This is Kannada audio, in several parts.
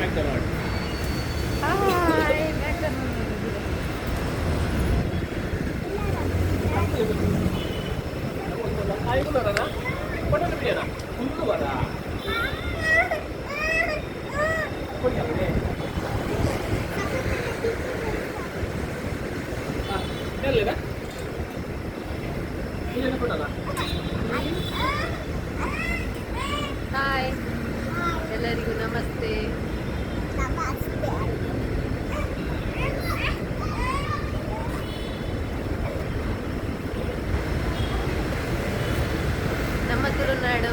ಹಾಯ್ ಹಾಯ್ ಎಲ್ಲರಿಗೂ ನಮಸ್ತೆ. ನಮ್ಮ ತುಳುನಾಡು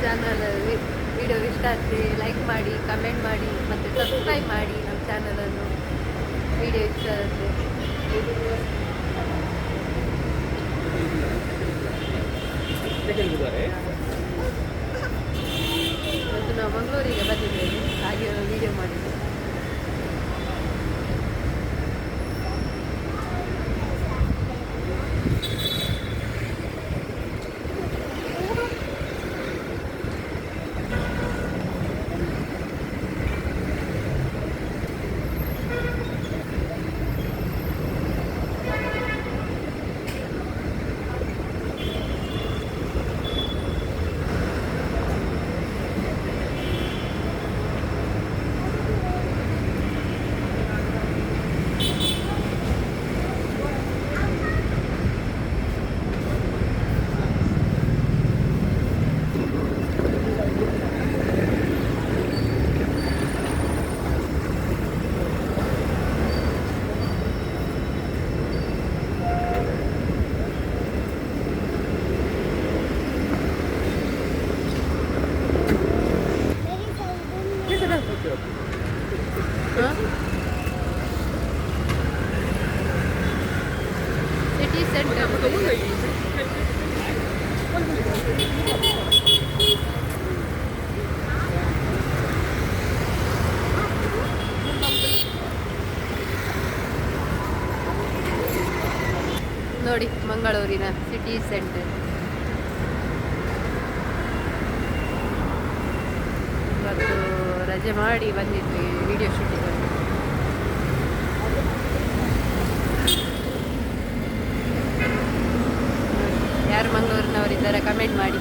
ಚಾನಲ್ ವಿಡಿಯೋ ಇಷ್ಟ ಆದರೆ ಲೈಕ್ ಮಾಡಿ, ಕಮೆಂಟ್ ಮಾಡಿ ಮತ್ತು ಸಬ್ಸ್ಕ್ರೈಬ್ ಮಾಡಿ ನಮ್ಮ ಚಾನಲನ್ನು. ವಿಡಿಯೋ ಇಷ್ಟ ಆದರೆ ಇವತ್ತು ನಾವು ಮಂಗಳೂರಿಗೆ ಬಂದಿದ್ದೇವೆ, ಹಾಗೆ ವಿಡಿಯೋ ಮಾಡಿದ್ದೇವೆ. ಸಿಟಿ ಸೆಂಟರ್ ನೋಡಿ, ಮಂಗಳೂರಿನ ಸಿಟಿ ಸೆಂಟರ್. ಇವತ್ತು ರಜೆ ಮಾಡಿ ಬಂದಿದ್ವಿ ವಿಡಿಯೋ ಶೂಟಿಂಗ್. ಯಾರು ಮಂಗಳೂರಿನವರಿದ್ದಾರೆ ಕಮೆಂಟ್ ಮಾಡಿ.